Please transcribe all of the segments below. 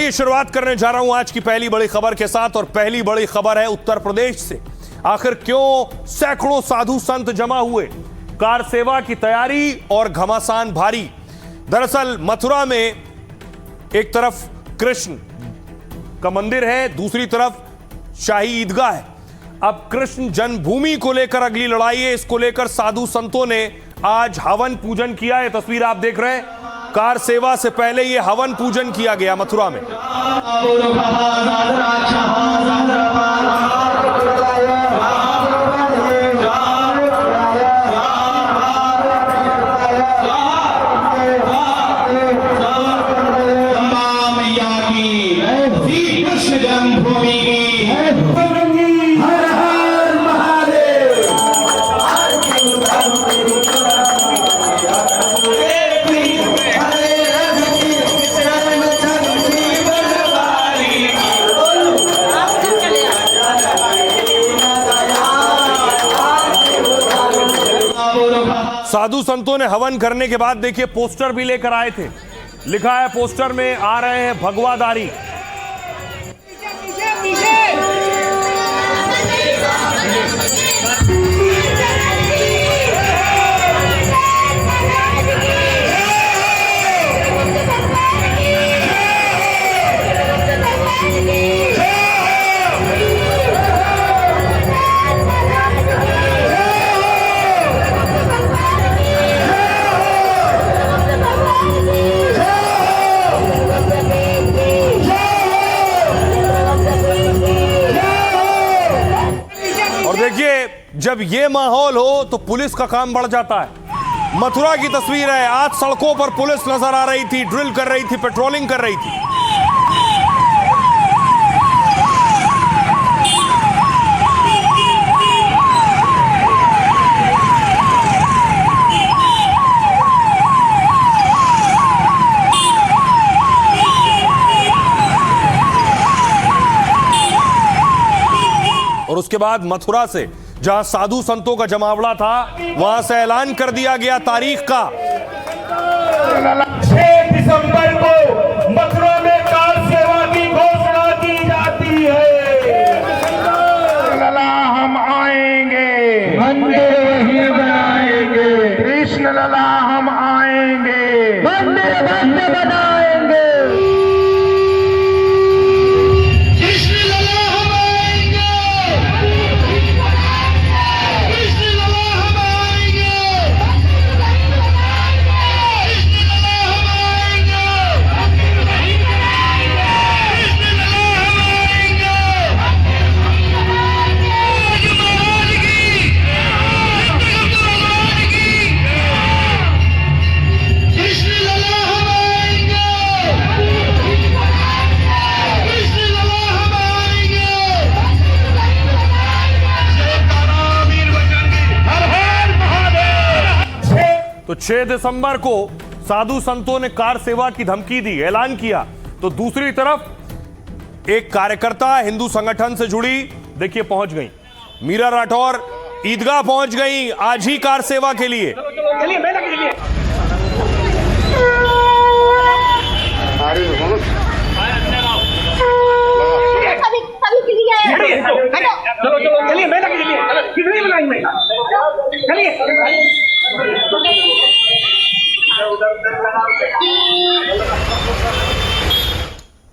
चलिए शुरुआत करने जा रहा हूं आज की पहली बड़ी खबर के साथ, और पहली बड़ी खबर है उत्तर प्रदेश से। आखिर क्यों सैकड़ों साधु संत जमा हुए, कार सेवा की तैयारी और घमासान भारी। दरअसल मथुरा में एक तरफ कृष्ण का मंदिर है, दूसरी तरफ शाही ईदगाह है। अब कृष्ण जन्मभूमि को लेकर अगली लड़ाई है। इसको लेकर साधु संतों ने आज हवन पूजन किया है। तस्वीर आप देख रहे हैं, कार सेवा से पहले ये हवन पूजन किया गया मथुरा में। साधु संतों ने हवन करने के बाद देखिए पोस्टर भी लेकर आए थे। लिखा है पोस्टर में, आ रहे हैं भगवाधारी। देखिए जब ये माहौल हो तो पुलिस का काम बढ़ जाता है। मथुरा की तस्वीर है, आज सड़कों पर पुलिस नजर आ रही थी, ड्रिल कर रही थी, पेट्रोलिंग कर रही थी। और उसके बाद मथुरा से, जहां साधु संतों का जमावड़ा था, वहां से ऐलान कर दिया गया तारीख का। 6 दिसंबर को मथुरा में कार सेवा की घोषणा की जाती है। लला हम आएंगे, मंदिर वही बनाएंगे। कृष्ण लला हम आएंगे, मंदिर भव्य बनाएंगे। तो 6 दिसंबर को साधु संतों ने कार सेवा की धमकी दी, ऐलान किया। तो दूसरी तरफ एक कार्यकर्ता हिंदू संगठन से जुड़ी, देखिए पहुंच गई, मीरा राठौर ईदगाह पहुंच गई आज ही कार सेवा के लिए।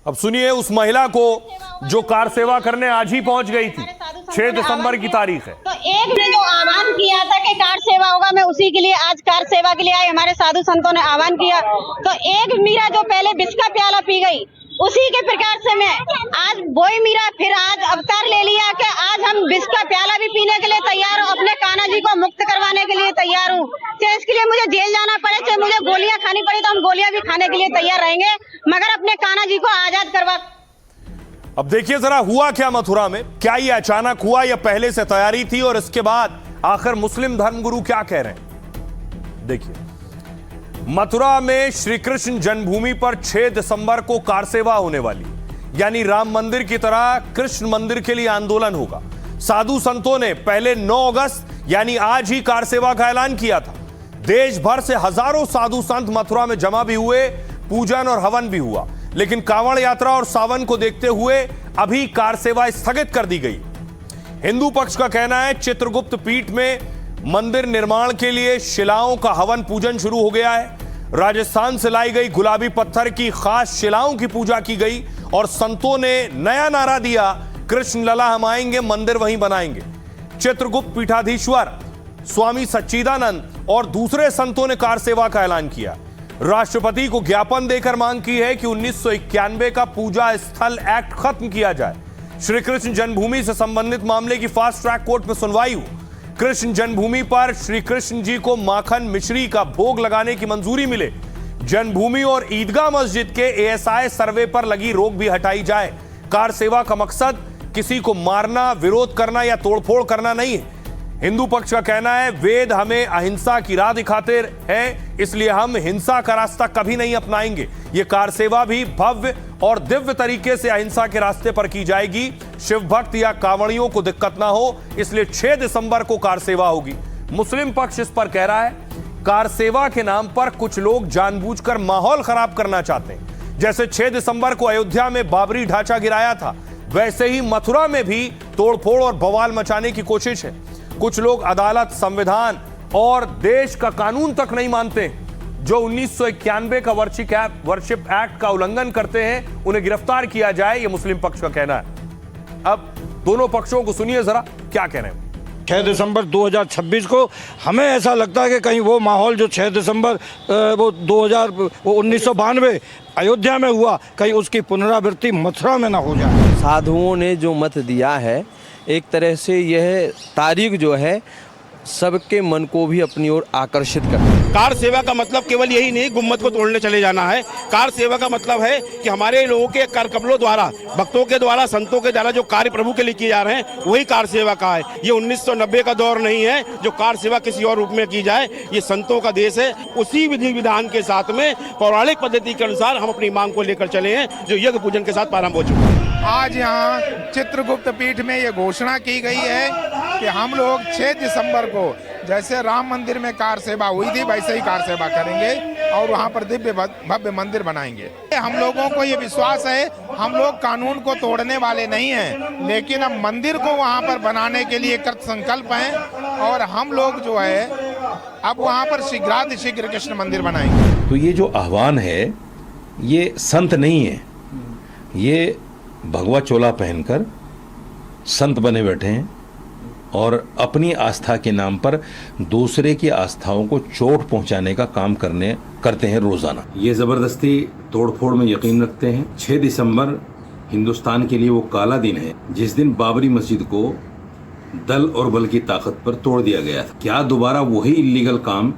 अब सुनिए उस महिला को जो कार सेवा करने आज ही पहुंच गई थी। 6 दिसंबर की तारीख है। तो एक ने जो आह्वान किया था कि कार सेवा होगा, मैं उसी के लिए आज कार सेवा के लिए आई। हमारे साधु संतों ने आह्वान किया, तो एक मीरा जो पहले विष का प्याला पी गई, उसी के प्रकार से मैं आज वही मीरा फिर आज अवतार ले लिया कि आज हम विष का प्याला भी पीने के लिए तैयार हूँ, अपने कान्हा जी को मुक्त करवाने के लिए तैयार हूँ। चाहे इसके लिए मुझे जेल जाना पड़े, चाहे मुझे गोलियां खानी पड़ी, तो हम गोलियां भी खाने के लिए तैयार रहेंगे, मगर अपने कान्हा जी को आजाद करवा। अब देखिए जरा हुआ क्या मथुरा में, क्या ये अचानक हुआ या पहले से तैयारी थी, और इसके बाद आखिर मुस्लिम धर्मगुरु क्या कह रहे हैं। देखिए मथुरा में श्री कृष्ण जन्मभूमि पर 6 दिसंबर को कार सेवा होने वाली, यानी राम मंदिर की तरह कृष्ण मंदिर के लिए आंदोलन होगा। साधु संतों ने पहले 9 अगस्त यानी आज ही कार सेवा का ऐलान किया था। देश भर से हजारों साधु संत मथुरा में जमा भी हुए, पूजन और हवन भी हुआ। लेकिन कांवड़ यात्रा और सावन को देखते हुए अभी कार सेवा स्थगित कर दी गई। हिंदू पक्ष का कहना है चित्रगुप्त पीठ में मंदिर निर्माण के लिए शिलाओं का हवन पूजन शुरू हो गया है। राजस्थान से लाई गई गुलाबी पत्थर की खास शिलाओं की पूजा की गई और संतों ने नया नारा दिया, कृष्ण लला हम आएंगे, मंदिर वहीं बनाएंगे। चित्रगुप्त पीठाधीश्वर स्वामी सच्चिदानंद और दूसरे संतों ने कार सेवा का ऐलान किया। राष्ट्रपति को ज्ञापन देकर मांग की है कि 1991 का पूजा स्थल एक्ट खत्म किया जाए। श्री कृष्ण जन्मभूमि से संबंधित मामले की फास्ट ट्रैक कोर्ट में सुनवाई हुई। कृष्ण जन्मभूमि पर श्री कृष्ण जी को माखन मिश्री का भोग लगाने की मंजूरी मिले। जन्मभूमि और ईदगाह मस्जिद के ASI सर्वे पर लगी रोक भी हटाई जाए। कार सेवा का मकसद किसी को मारना, विरोध करना या तोड़फोड़ करना नहीं है। हिंदू पक्ष का कहना है वेद हमें अहिंसा की राह दिखाते हैं, इसलिए हम हिंसा का रास्ता कभी नहीं अपनाएंगे। ये कार सेवा भी भव्य और दिव्य तरीके से अहिंसा के रास्ते पर की जाएगी। शिव भक्त या कांवड़ियों को दिक्कत ना हो, इसलिए 6 दिसंबर को कार सेवा होगी। मुस्लिम पक्ष इस पर कह रहा है कार सेवा के नाम पर कुछ लोग जानबूझकर माहौल खराब करना चाहते हैं। जैसे 6 दिसंबर को अयोध्या में बाबरी ढांचा गिराया था, वैसे ही मथुरा में भी तोड़फोड़ और बवाल मचाने की कोशिश है। कुछ लोग अदालत, संविधान और देश का कानून तक नहीं मानते। जो 1991 का वर्शिप एक्ट का उल्लंघन करते हैं उन्हें गिरफ्तार किया जाए, यह मुस्लिम पक्ष का कहना है। अब दोनों पक्षों को सुनिए जरा क्या कह रहे हैं। 6 दिसंबर 2026 को हमें ऐसा लगता है कि कहीं वो माहौल जो 6 दिसंबर वो 1992 अयोध्या में हुआ, कहीं उसकी पुनरावृत्ति मथुरा में ना हो जाए। साधुओं ने जो मत दिया है, एक तरह से यह तारीख जो है सबके मन को भी अपनी ओर आकर्षित करती है। कार सेवा का मतलब केवल यही नहीं गुम्मत को तोड़ने चले जाना है। कार सेवा का मतलब है कि हमारे लोगों के कर कमलों द्वारा, भक्तों के द्वारा, संतों के द्वारा जो कार्य प्रभु के लिए किए जा रहे हैं वही कार सेवा का है। ये 1990 का दौर नहीं है जो कार सेवा किसी और रूप में की जाए। ये संतों का देश है। उसी विधि विधान के साथ में पौराणिक पद्धति के अनुसार हम अपनी मांग को लेकर चले हैं जो यज्ञ पूजन के साथ प्रारंभ हो चुका है। आज यहाँ चित्रगुप्त पीठ में ये घोषणा की गई है कि हम लोग 6 दिसंबर को जैसे राम मंदिर में कार सेवा हुई थी वैसे ही कार सेवा करेंगे और वहाँ पर दिव्य भव्य मंदिर बनाएंगे। हम लोगों को ये विश्वास है, हम लोग कानून को तोड़ने वाले नहीं हैं, लेकिन हम मंदिर को वहाँ पर बनाने के लिए कृत संकल्प हैं और हम लोग जो है अब वहाँ पर शीघ्रातिशीघ्र कृष्ण मंदिर बनाएंगे। तो ये जो आह्वान है ये संत नहीं है, ये भगवा चोला पहनकर संत बने बैठे हैं और अपनी आस्था के नाम पर दूसरे की आस्थाओं को चोट पहुंचाने का काम करते हैं रोजाना। ये जबरदस्ती तोड़फोड़ में यकीन रखते हैं। 6 दिसंबर हिंदुस्तान के लिए वो काला दिन है जिस दिन बाबरी मस्जिद को दल और बल की ताकत पर तोड़ दिया गया था। क्या दोबारा वही इलीगल काम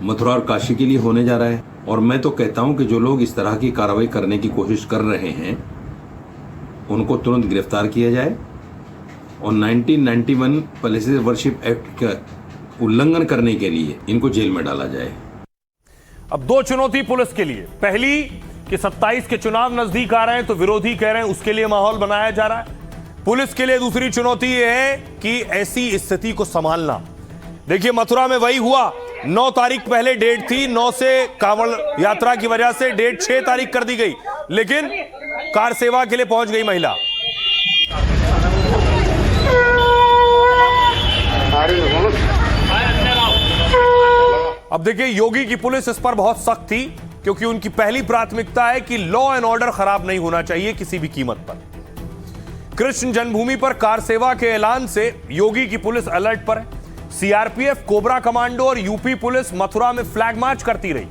मथुरा और काशी के लिए होने जा रहा है? और मैं तो कहता हूं कि जो लोग इस तरह की कार्रवाई करने की कोशिश कर रहे हैं उनको तुरंत गिरफ्तार किया जाए और 1991 पैलेसेस वर्शिप एक्ट का उल्लंघन करने के लिए इनको जेल में डाला जाए। अब 2 चुनौती पुलिस के लिए। पहली कि 27 के चुनाव नजदीक आ रहे हैं तो विरोधी कह रहे हैं उसके लिए माहौल बनाया जा रहा है। पुलिस के लिए दूसरी चुनौती यह है कि ऐसी स्थिति को संभालना। देखिए मथुरा में वही हुआ। 9 तारीख पहले डेट थी, 9 से कांवड़ यात्रा की वजह से डेट 6 तारीख कर दी गई, लेकिन कार सेवा के लिए पहुंच गई महिला। अब देखिए योगी की पुलिस इस पर बहुत सख्त थी क्योंकि उनकी पहली प्राथमिकता है कि लॉ एंड ऑर्डर खराब नहीं होना चाहिए किसी भी कीमत पर। कृष्ण जन्मभूमि पर कार सेवा के ऐलान से योगी की पुलिस अलर्ट पर है। सीआरपीएफ, कोबरा कमांडो और यूपी पुलिस मथुरा में फ्लैग मार्च करती रही।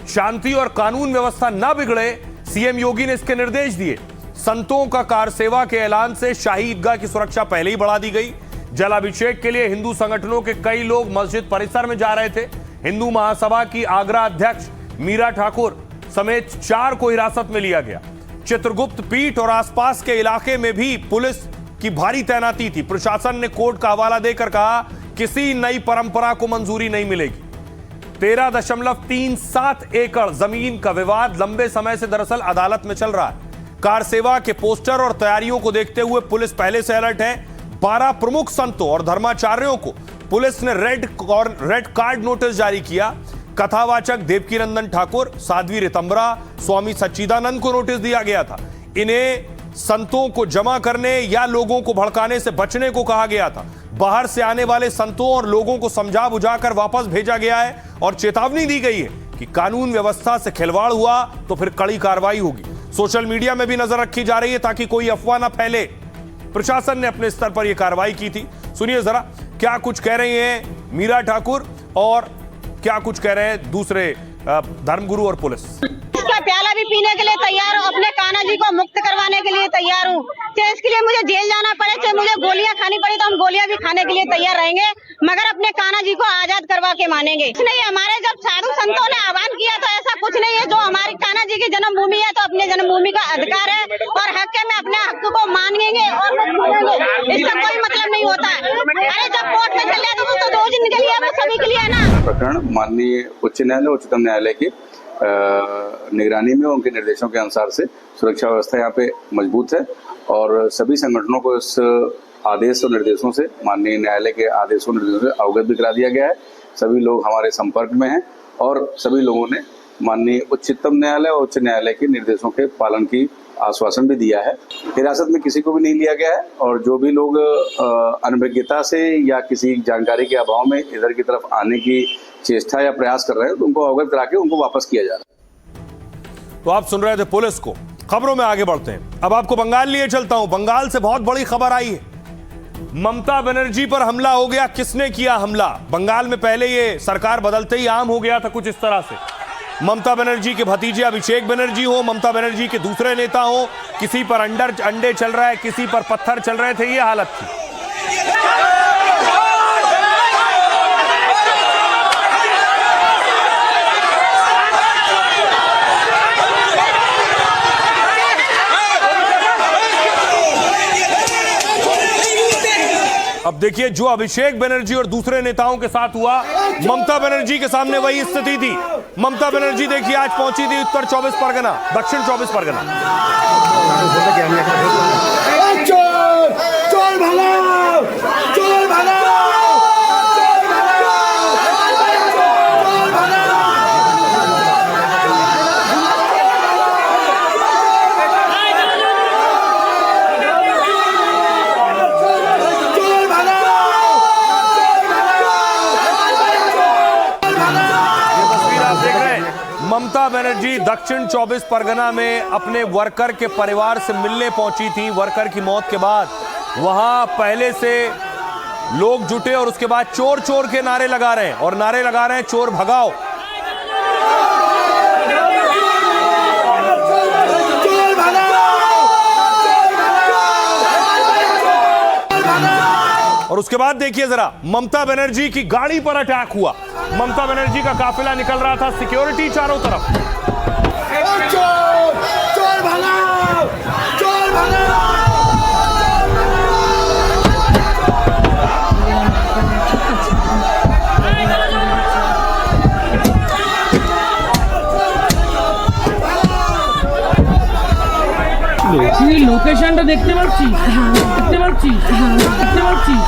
शांति और कानून व्यवस्था न बिगड़े, सीएम योगी ने इसके निर्देश दिए। संतों का कार सेवा के ऐलान से शाही ईदगाह की सुरक्षा पहले ही बढ़ा दी गई। जलाभिषेक के लिए हिंदू संगठनों के कई लोग मस्जिद परिसर में जा रहे थे। हिंदू महासभा की आगरा अध्यक्ष मीरा ठाकुर समेत 4 को हिरासत में लिया गया। चित्रगुप्त पीठ और आसपास के इलाके में भी पुलिस की भारी तैनाती थी। प्रशासन ने कोर्ट का हवाला देकर कहा किसी नई परंपरा को मंजूरी नहीं मिलेगी। 13.37 एकड़ जमीन का विवाद लंबे समय से दरअसल अदालत में चल रहा है। कार सेवा के पोस्टर और तैयारियों को देखते हुए पुलिस पहले से अलर्ट है। 12 प्रमुख संतों और धर्माचार्यों को पुलिस ने रेड कार्ड नोटिस जारी किया। कथावाचक देवकीनंदन ठाकुर, साध्वी रितंबरा, स्वामी सच्चिदानंद को नोटिस दिया गया था। इन्हें संतों को जमा करने या लोगों को भड़काने से बचने को कहा गया था। बाहर से आने वाले संतों और लोगों को समझा बुझाकर वापस भेजा गया है और चेतावनी दी गई है कि कानून व्यवस्था से खिलवाड़ हुआ तो फिर कड़ी कार्रवाई होगी। सोशल मीडिया में भी नजर रखी जा रही है ताकि कोई अफवाह ना फैले। प्रशासन ने अपने स्तर पर यह कार्रवाई की थी। सुनिए जरा क्या कुछ कह रही हैं मीरा ठाकुर और क्या कुछ कह रहे हैं दूसरे धर्मगुरु और पुलिस। इसका प्याला भी पीने के लिए तैयार हूँ, अपने कान्हा जी को मुक्त करवाने के लिए तैयार हूँ। चाहे इसके लिए मुझे जेल जाना पड़े, चाहे मुझे गोलियां खानी पड़ी तो हम गोलियां भी खाने के लिए तैयार रहेंगे, मगर अपने कान्हा जी को आजाद करवा के मानेंगे। नहीं, हमारे जब साधु संतों ने आह्वान किया तो ऐसा कुछ नहीं है। जो हमारी कान्हा जी की जन्मभूमि है तो अपने जन्मभूमि का अधिकार है और हक है, मैं अपने हक को मानेंगे और इसका कोई मतलब नहीं होता है। अरे जब कोर्ट में चल जाए तो दो दिन के लिए वो सभी के लिए है ना। प्रकरण माननीय उच्च न्यायालय, उच्चतम न्यायालय की निगरानी में उनके निर्देशों के अनुसार से सुरक्षा व्यवस्था यहाँ पे मजबूत है और सभी संगठनों को इस आदेश और निर्देशों से, माननीय न्यायालय के आदेशों निर्देशों से अवगत भी करा दिया गया है। सभी लोग हमारे संपर्क में हैं और सभी लोगों ने माननीय उच्चतम न्यायालय और उच्च न्यायालय के निर्देशों के पालन की आश्वासन भी दिया है। हिरासत में किसी को भी नहीं लिया गया है और जो भी लोग अनभिज्ञता से या किसी जानकारी के अभाव में इधर की तरफ आने की चेष्टा या प्रयास कर रहे हैं तो उनको अवगत करा के उनको वापस किया जा रहा है। तो आप सुन रहे थे पुलिस को। खबरों में आगे बढ़ते हैं। अब आपको बंगाल लिए चलता हूं। बंगाल से बहुत बड़ी खबर आई है। ममता बनर्जी पर हमला हो गया। किसने किया हमला? बंगाल में पहले ये सरकार बदलते ही आम हो गया था कुछ इस तरह से। ममता बनर्जी के भतीजे अभिषेक बनर्जी हो, ममता बनर्जी के दूसरे नेता हो, किसी पर अंडे चल रहा है, किसी पर पत्थर चल रहे थे, ये हालत थी। अब देखिए जो अभिषेक बनर्जी और दूसरे नेताओं के साथ हुआ, ममता बनर्जी के सामने वही स्थिति थी। ममता बनर्जी देखिए आज पहुंची थी उत्तर 24 परगना, दक्षिण 24 परगना। ममता बनर्जी दक्षिण 24 परगना में अपने वर्कर के परिवार से मिलने पहुंची थी। वर्कर की मौत के बाद वहां पहले से लोग जुटे और उसके बाद चोर चोर के नारे लगा रहे हैं और नारे लगा रहे हैं चोर भगाओ। और उसके बाद देखिए जरा ममता बनर्जी की गाड़ी पर अटैक हुआ। ममता बनर्जी का काफिला निकल रहा था, सिक्योरिटी चारों तरफ। चोर चोर भगाओ, चोर भगाओ। তুই লোকেশনটা দেখতে পাচ্ছিস? দেখতে পাচ্ছিস? দেখতে পাচ্ছিস?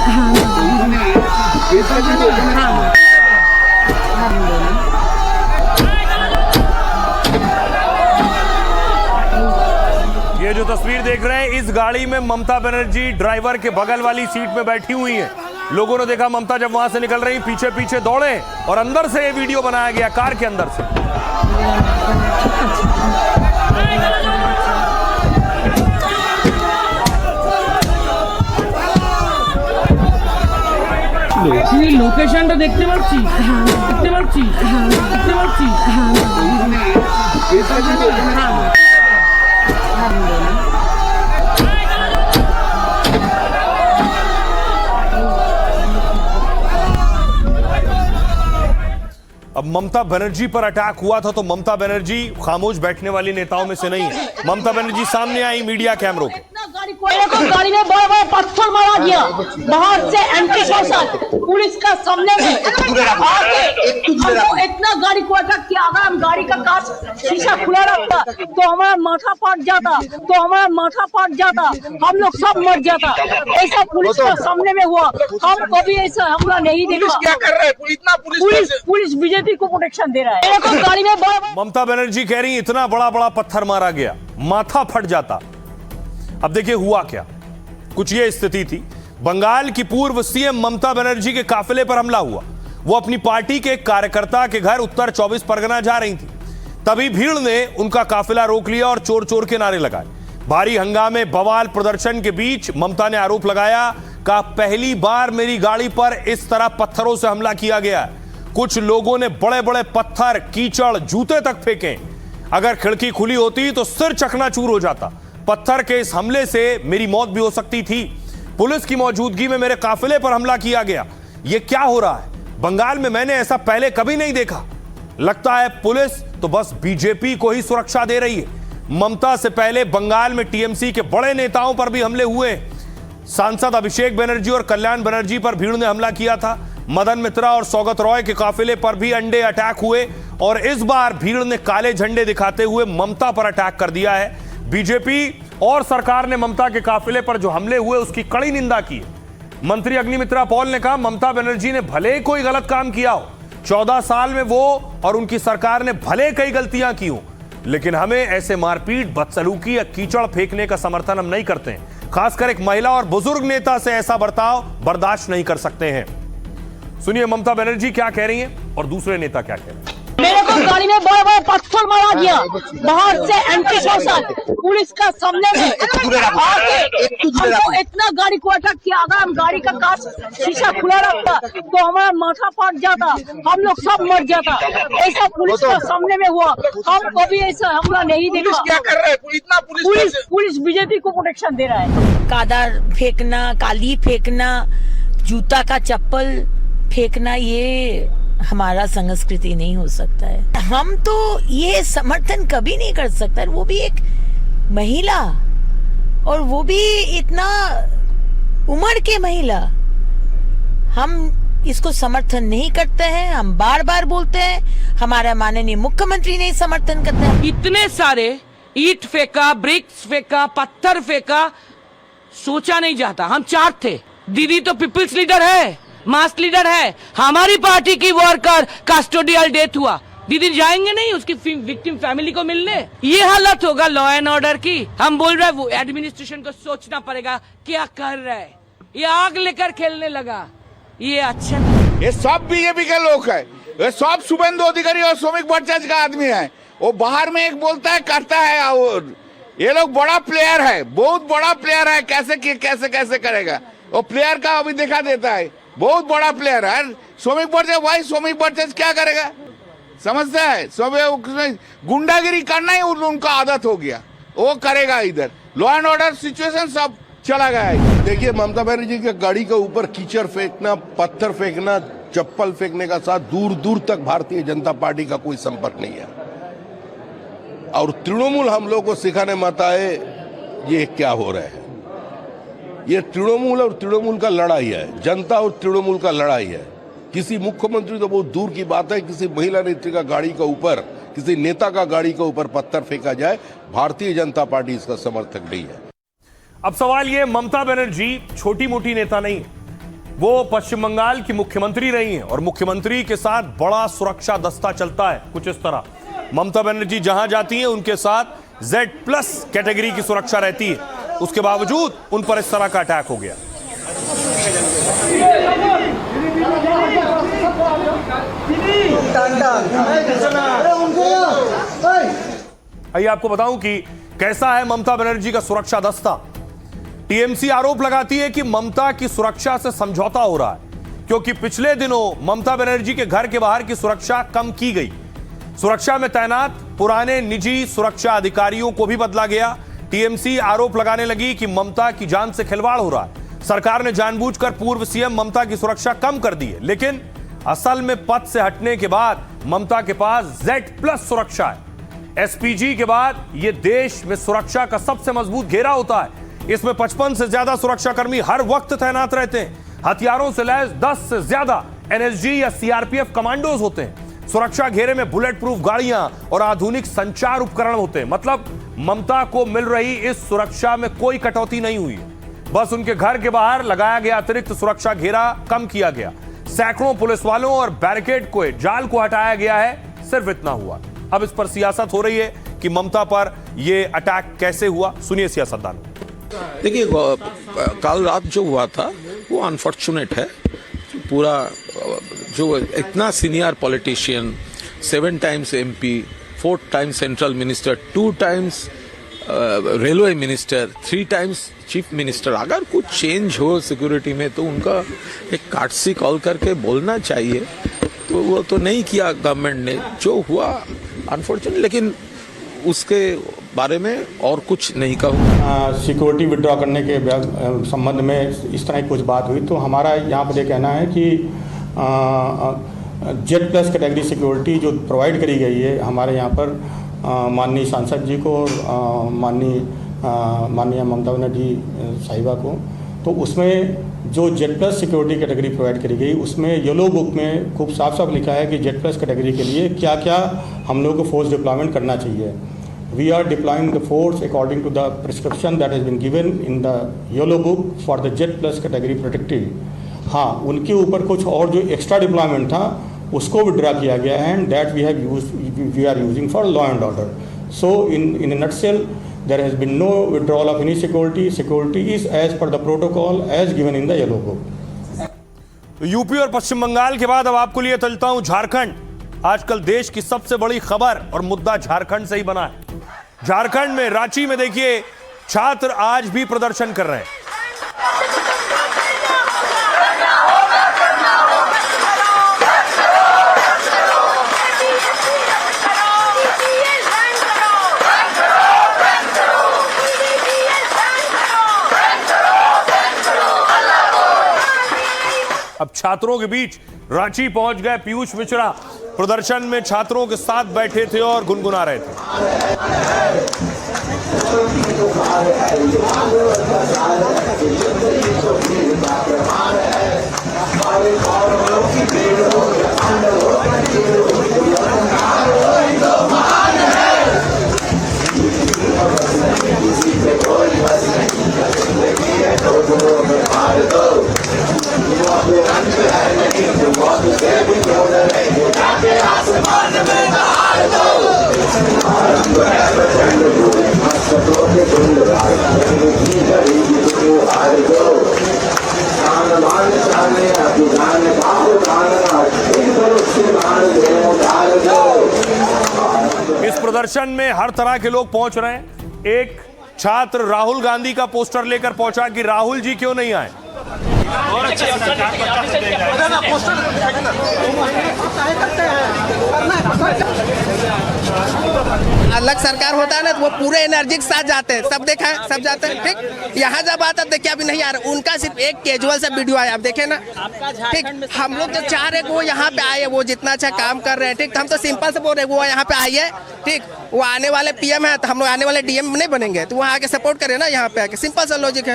ये जो तस्वीर देख रहे हैं, इस गाड़ी में ममता बनर्जी ड्राइवर के बगल वाली सीट में बैठी हुई हैं। लोगों ने देखा ममता जब वहां से निकल रही, पीछे पीछे दौड़े और अंदर से ये वीडियो बनाया गया, कार के अंदर से। তুই লোকেশনটা দেখতে পাচ্ছিস? দেখতে পাচ্ছিস? দেখতে পাচ্ছিস? अब ममता बनर्जी पर अटैक हुआ था तो ममता बनर्जी खामोश बैठने वाली नेताओं में से नहीं है। ममता बनर्जी सामने आई मीडिया कैमरों के। मेरे को गाड़ी में बड़ा बड़ा पत्थर मारा गया बाहर से एंटी सोशल पुलिस का सामने में आके हमको इतना गाड़ी को अटैक किया। अगर हम गाड़ी का कांच शीशा खुला रखता तो हमारा माथा फट जाता, हम लोग सब मर जाता। ऐसा पुलिस का सामने में हुआ, हम कभी ऐसा हमला नहीं देखा। क्या कर रहे हैं? इतना पुलिस बीजेपी को प्रोटेक्शन दे रहा है। मेरे को गाड़ी में ममता बनर्जी कह रही इतना बड़ा बड़ा पत्थर मारा गया, माथा फट जाता। अब देखिए हुआ क्या, कुछ ये स्थिति थी। बंगाल की पूर्व सीएम ममता बनर्जी के काफिले पर हमला हुआ। वो अपनी पार्टी के एक कार्यकर्ता के घर उत्तर 24 परगना जा रही थी, तभी भीड़ ने उनका काफिला रोक लिया और चोर चोर के नारे लगाए। भारी हंगामे बवाल प्रदर्शन के बीच ममता ने आरोप लगाया, कहा पहली बार मेरी गाड़ी पर इस तरह पत्थरों से हमला किया गया। कुछ लोगों ने बड़े बड़े पत्थर, कीचड़, जूते तक फेंके। अगर खिड़की खुली होती तो सिर चकनाचूर हो जाता। पत्थर के इस हमले से मेरी मौत भी हो सकती थी। पुलिस की मौजूदगी में मेरे काफिले पर हमला किया गया। यह क्या हो रहा है? बंगाल में मैंने ऐसा पहले कभी नहीं देखा। लगता है पुलिस तो बस बीजेपी को ही सुरक्षा दे रही है। ममता से पहले बंगाल में टीएमसी के बड़े नेताओं पर भी हमले हुए। सांसद अभिषेक बनर्जी और कल्याण बनर्जी पर भीड़ ने हमला किया था। मदन मित्रा और सौगत रॉय के काफिले पर भी अंडे अटैक हुए और इस बार भीड़ ने काले झंडे दिखाते हुए ममता पर अटैक कर दिया है। बीजेपी और सरकार ने ममता के काफिले पर जो हमले हुए उसकी कड़ी निंदा की है। मंत्री अग्निमित्रा पॉल ने कहा ममता बनर्जी ने भले कोई गलत काम किया हो, 14 साल में वो और उनकी सरकार ने भले कई गलतियां की हो, लेकिन हमें ऐसे मारपीट, बदसलूकी या कीचड़ फेंकने का समर्थन हम नहीं करते हैं। खासकर एक महिला और बुजुर्ग नेता से ऐसा बर्ताव बर्दाश्त नहीं कर सकते हैं। सुनिए ममता बनर्जी क्या कह रही हैं और दूसरे नेता क्या कह रहे हैं। मेरे को गाड़ी में बड़ा बड़ा पत्थर मारा गया बाहर से एंटी सोशल पुलिस का सामने में आके हमको इतना गाड़ी को अटैक किया। अगर हम गाड़ी का कांच शीशा खुला रखता तो हमारा माथा फट जाता, हम लोग सब मर जाता। ऐसा पुलिस का सामने में हुआ, हम कभी ऐसा हमला नहीं देखा। क्या कर रहे हैं? इतना पुलिस बीजेपी को प्रोटेक्शन दे रहा है। कादर फेंकना, काली फेंकना, जूता का चप्पल फेंकना, ये हमारा संस्कृति नहीं हो सकता है। हम तो ये समर्थन कभी नहीं कर सकता। वो भी एक महिला और वो भी इतना उम्र के महिला, हम इसको समर्थन नहीं करते हैं। हम बार बार बोलते हैं, हमारा माननीय मुख्यमंत्री नहीं समर्थन करते हैं। इतने सारे ईंट फेंका, ब्रिक्स फेंका, पत्थर फेंका, सोचा नहीं जाता। हम 4 थे। दीदी तो पीपल्स लीडर है, मास लीडर है। हमारी पार्टी की वर्कर कस्टोडियल डेथ हुआ, दीदी जाएंगे नहीं उसकी विक्टिम फैमिली को मिलने? ये हालत होगा लॉ एंड ऑर्डर की। हम बोल रहे हैं वो एडमिनिस्ट्रेशन को सोचना पड़ेगा क्या कर रहा है। ये आग लेकर खेलने लगा, ये अच्छा नहीं। ये सब बीजेपी के लोग है, ये सब शुभेंदु अधिकारी और श्रमिक भट्टाचार्य का आदमी है। वो बाहर में एक बोलता है करता है। और ये लोग बड़ा प्लेयर है, बहुत बड़ा प्लेयर है। कैसे करेगा वो प्लेयर का अभी दिखा देता है। बहुत बड़ा प्लेयर है श्रमिक भट्टाचार्य। भाई श्रमिक भट्टाचार्य क्या करेगा समझता है? सब गुंडागिरी करना ही उनका आदत हो गया, वो करेगा। इधर लॉ एंड ऑर्डर सिचुएशन सब चला गया है। देखिए ममता बनर्जी की गाड़ी के ऊपर कीचड़ फेंकना, पत्थर फेंकना, चप्पल फेंकने का साथ दूर दूर तक भारतीय जनता पार्टी का कोई संपर्क नहीं है। और तृणमूल हम लोग को सिखाने मत आए ये क्या हो रहा है। ये तृणमूल और तृणमूल का लड़ाई है, जनता और तृणमूल का लड़ाई है। किसी मुख्यमंत्री तो बहुत दूर की बात है, किसी महिला नेत्री का गाड़ी के ऊपर, किसी नेता का गाड़ी के ऊपर पत्थर फेंका जाए, भारतीय जनता पार्टी इसका समर्थक नहीं है। अब सवाल ये, ममता बनर्जी छोटी मोटी नेता नहीं है, वो पश्चिम बंगाल की मुख्यमंत्री रही हैं और मुख्यमंत्री के साथ बड़ा सुरक्षा दस्ता चलता है कुछ इस तरह। ममता बनर्जी जहां जाती हैं उनके साथ Z+ कैटेगरी की सुरक्षा रहती है, उसके बावजूद उन पर इस तरह का अटैक हो गया। आइए आपको बताऊं कि कैसा है ममता बनर्जी का सुरक्षा दस्ता। टीएमसी आरोप लगाती है कि ममता की सुरक्षा से समझौता हो रहा है, क्योंकि पिछले दिनों ममता बनर्जी के घर के बाहर की सुरक्षा कम की गई। सुरक्षा में तैनात पुराने निजी सुरक्षा अधिकारियों को भी बदला गया। टीएमसी आरोप लगाने लगी कि ममता की जान से खिलवाड़ हो रहा है। सरकार ने जानबूझकर पूर्व सीएम ममता की सुरक्षा कम कर दी है, लेकिन असल में पद से हटने के बाद ममता के पास Z+ सुरक्षा है। एसपीजी के बाद यह देश में सुरक्षा का सबसे मजबूत घेरा होता है। इसमें 55 से ज्यादा सुरक्षाकर्मी हर वक्त तैनात रहते हैं। हथियारों से लैस 10 से ज्यादा एनएसजी या सीआरपीएफ कमांडोज होते हैं। सुरक्षा घेरे में बुलेट प्रूफ गाड़ियां और आधुनिक संचार उपकरण होते हैं। मतलब ममता को मिल रही इस सुरक्षा में कोई कटौती नहीं हुई है, बस उनके घर के बाहर लगाया गया अतिरिक्त सुरक्षा घेरा कम किया गया। सैकड़ों पुलिस वालों और बैरिकेड को जाल को हटाया गया है, सिर्फ इतना हुआ। अब इस पर सियासत हो रही है कि ममता पर यह अटैक कैसे हुआ। सुनिए सियासतदान। देखिए, कल रात जो हुआ था वो अनफॉर्चुनेट है। पूरा जो इतना senior politician, 7 times MP, 4 times central minister, 2 times railway minister, 3 times chief minister, अगर कुछ चेंज हो सिक्योरिटी में तो उनका एक कार्टसी कॉल करके बोलना चाहिए। तो वो तो नहीं किया गवर्नमेंट ने, जो हुआ अनफॉर्चुनेट, लेकिन उसके बारे में और कुछ नहीं कहूँ। सिक्योरिटी विड्रॉ करने के संबंध में इस तरह की कुछ बात हुई तो हमारा यहाँ पर यह कहना है कि जेड प्लस कैटेगरी सिक्योरिटी जो प्रोवाइड करी गई है हमारे यहाँ पर माननीय सांसद जी को और माननीय ममता बनर्जी साहिबा को, तो उसमें जो Z plus security category provide करी गई उसमें येलो बुक में खूब साफ साफ लिखा है कि जेड प्लस कैटेगरी के लिए क्या क्या हम लोग को फोर्स डिप्लॉयमेंट करना चाहिए। We are deploying the force according to the prescription that has been given in the yellow book for the Z plus category protective. हाँ, उनके ऊपर कुछ और जो एक्स्ट्रा डिप्लॉयमेंट था उसको विड्रा किया गया है and that we are using for law and order. So in a nutshell there has been no withdrawal of any security. Security is as per the protocol as given in the yellow book. UP और पश्चिम बंगाल के बाद अब आपको लिए चलता हूं झारखंड। आजकल देश की सबसे बड़ी खबर और मुद्दा झारखंड से ही बना है। झारखंड में रांची में देखिए, छात्र आज भी प्रदर्शन कर रहे हैं। अब छात्रों के बीच रांची पहुंच गए पीयूष मिश्रा। प्रदर्शन में छात्रों के साथ बैठे थे और गुनगुना रहे थे। इस प्रदर्शन में हर तरह के लोग पहुंच रहे हैं। एक छात्र राहुल गांधी का पोस्टर लेकर पहुंचा कि राहुल जी क्यों नहीं आए। और अलग सरकार होता है ना तो वो पूरे एनर्जी के साथ जाते हैं, सब देखा है, सब जाते हैं। ठीक, यहाँ जब आता देखिए अभी नहीं आ रहा, उनका सिर्फ एक कैजुअल सा वीडियो आया, आप देखे ना। ठीक, हम लोग जो चाह रहे वो यहाँ पे आए, वो जितना अच्छा काम कर रहे हैं। ठीक, हम तो सिंपल से बोल रहे वो यहाँ पे आइए। ठीक, वो आने वाले पीएम है तो हम लोग आने वाले डीएम नहीं बनेंगे, तो वहाँ आके सपोर्ट करें ना, यहाँ पे आके। सिंपल सा लॉजिक है।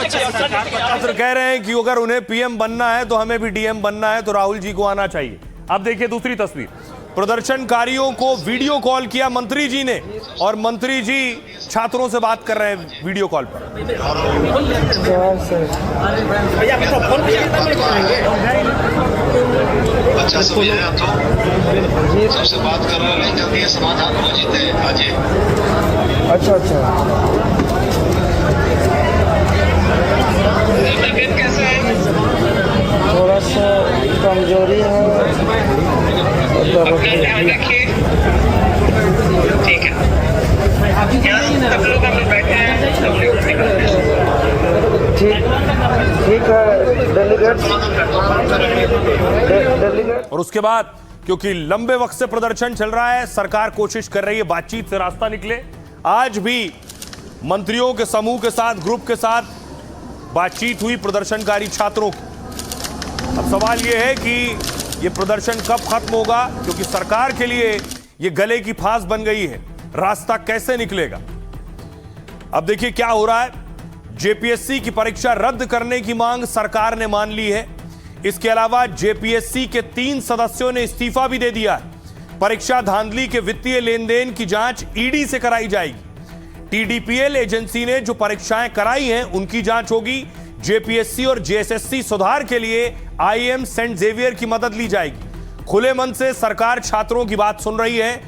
छात्र कह रहे हैं कि अगर उन्हें पीएम बनना है तो हमें भी डीएम बनना है, तो राहुल जी को आना चाहिए। अब देखिए दूसरी तस्वीर, प्रदर्शनकारियों को वीडियो कॉल किया मंत्री जी ने और मंत्री जी छात्रों से बात कर रहे हैं वीडियो कॉल पर। अच्छा सब सबसे बात कर रहे हैं, जल्दी समाधान हो जीते आज। अच्छा अच्छा, तबीयत कैसा है? थोड़ा सा कमजोरी है, रखिए। ठीक है, सब लोग हम लोग बैठे हैं, ठीक है। डेलीगेट। और उसके बाद क्योंकि लंबे वक्त से प्रदर्शन चल रहा है, सरकार कोशिश कर रही है बातचीत से रास्ता निकले। आज भी मंत्रियों के समूह के साथ, ग्रुप के साथ बातचीत हुई प्रदर्शनकारी छात्रों की। अब सवाल यह है कि ये प्रदर्शन कब खत्म होगा, क्योंकि सरकार के लिए ये गले की फांस बन गई है। रास्ता कैसे निकलेगा? अब देखिए क्या हो रहा है। जेपीएससी की परीक्षा रद्द करने की मांग सरकार ने मान ली है। इसके अलावा जेपीएससी के 3 सदस्यों ने इस्तीफा भी दे दिया है। परीक्षा धांधली के वित्तीय लेन देन की जांच ईडी से कराई जाएगी। टीडीपीएल एजेंसी ने जो परीक्षाएं कराई हैं उनकी जांच होगी। जेपीएससी और जेएसएससी सुधार के लिए आईएम सेंट जेवियर की मदद ली जाएगी। खुले मन से सरकार छात्रों की बात सुन रही है।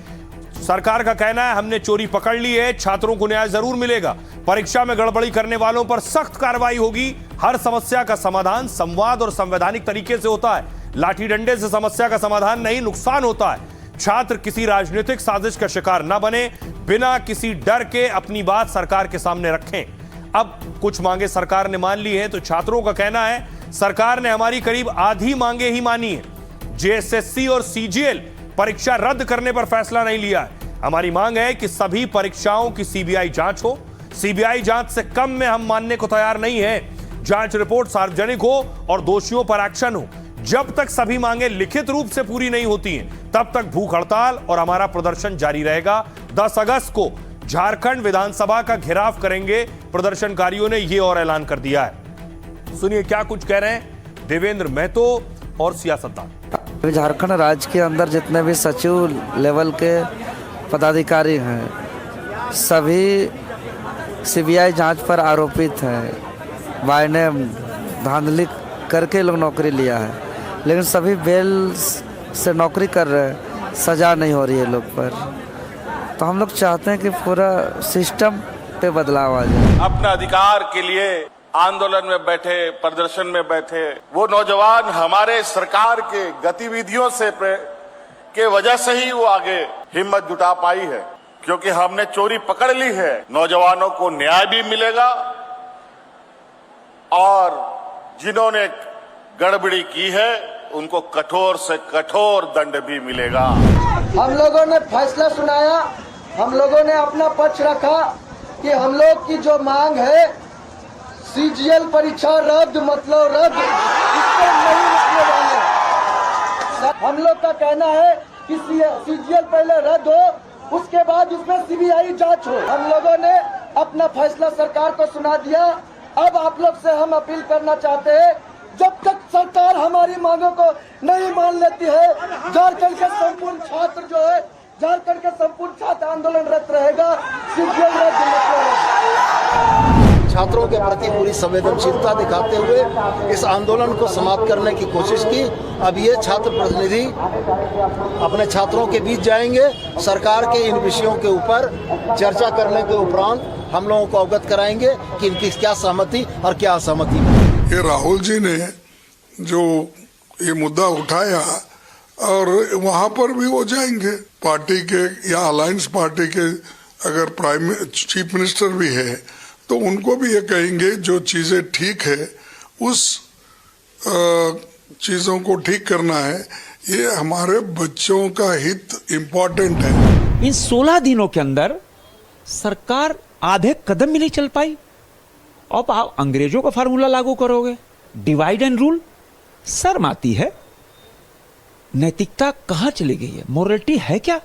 सरकार का कहना है हमने चोरी पकड़ ली है, छात्रों को न्याय जरूर मिलेगा। परीक्षा में गड़बड़ी करने वालों पर सख्त कार्रवाई होगी। हर समस्या का समाधान संवाद और संवैधानिक तरीके से होता है। लाठी डंडे से समस्या का समाधान नहीं, नुकसान होता है। छात्र किसी राजनीतिक साजिश का शिकार न बने, बिना किसी डर के अपनी बात सरकार के सामने रखें। अब कुछ मांगे सरकार ने मान ली है, तो छात्रों का कहना है सरकार ने हमारी करीब आधी मांगे ही मानी है। जेएसएससी और सीजीएल परीक्षा रद्द करने पर फैसला नहीं लिया है। हमारी मांग है कि सभी परीक्षाओं की सीबीआई जांच हो। सीबीआई जांच से कम में हम मानने को तैयार नहीं है। जांच रिपोर्ट सार्वजनिक हो और दोषियों पर एक्शन हो। जब तक सभी मांगे लिखित रूप से पूरी नहीं होती हैं, तब तक भूख हड़ताल और हमारा प्रदर्शन जारी रहेगा। 10 अगस्त को झारखंड विधानसभा का घेराव करेंगे, प्रदर्शनकारियों ने यह और ऐलान कर दिया है। सुनिए क्या कुछ कह रहे हैं देवेंद्र महतो और सियासतदान। झारखंड राज्य के अंदर जितने भी सचिव लेवल के पदाधिकारी हैं, सभी सीबीआई जांच पर आरोपित हैं। वायने धांधली करके लोग नौकरी लिया है, लेकिन सभी बेल से नौकरी कर रहे हैं, सजा नहीं हो रही है लोग पर। तो हम लोग चाहते हैं कि पूरा सिस्टम पे बदलाव आ जाए। अपने अधिकार के लिए आंदोलन में बैठे, प्रदर्शन में बैठे वो नौजवान हमारे सरकार के गतिविधियों से के वजह से ही वो आगे हिम्मत जुटा पाई है, क्योंकि हमने चोरी पकड़ ली है। नौजवानों को न्याय भी मिलेगा और जिन्होंने गड़बड़ी की है उनको कठोर से कठोर दंड भी मिलेगा। हम लोगों ने फैसला सुनाया, हम लोगों ने अपना पक्ष रखा कि हम लोग की जो मांग है सीजीएल परीक्षा रद्द मतलब रद्द, इसको नहीं रुकने वाले। हम लोग का कहना है कि सीजीएल पहले रद्द हो, उसके बाद उसमें सीबीआई जांच हो। हम लोगों ने अपना फैसला सरकार को सुना दिया। अब आप लोग से हम अपील करना चाहते हैं, जब तक सरकार हमारी मांगों को नहीं मान लेती है, झारखंड के संपूर्ण छात्र जो है, झारखंड के संपूर्ण छात्र आंदोलनरत रहेगा। सीजीएल रद्द मतलब छात्रों के प्रति पूरी संवेदनशीलता दिखाते हुए इस आंदोलन को समाप्त करने की कोशिश की। अब ये छात्र प्रतिनिधि अपने छात्रों के बीच जाएंगे, सरकार के इन विषयों के ऊपर चर्चा करने के उपरांत हम लोगों को अवगत कराएंगे कि इनकी क्या सहमति और क्या असहमति है। ये राहुल जी ने जो ये मुद्दा उठाया और वहाँ पर भी वो जाएंगे, पार्टी के या अलायंस पार्टी के अगर चीफ मिनिस्टर भी है तो उनको भी ये कहेंगे जो चीजें ठीक है उस चीजों को ठीक करना है। ये हमारे बच्चों का हित इम्पोर्टेंट है। इन 16 दिनों के अंदर सरकार आधे कदम भी नहीं चल पाई। अब आप अंग्रेजों का फार्मूला लागू करोगे, डिवाइड एंड रूल। शर्म आती है। नैतिकता कहां चली गई है? मोरलिटी है क्या?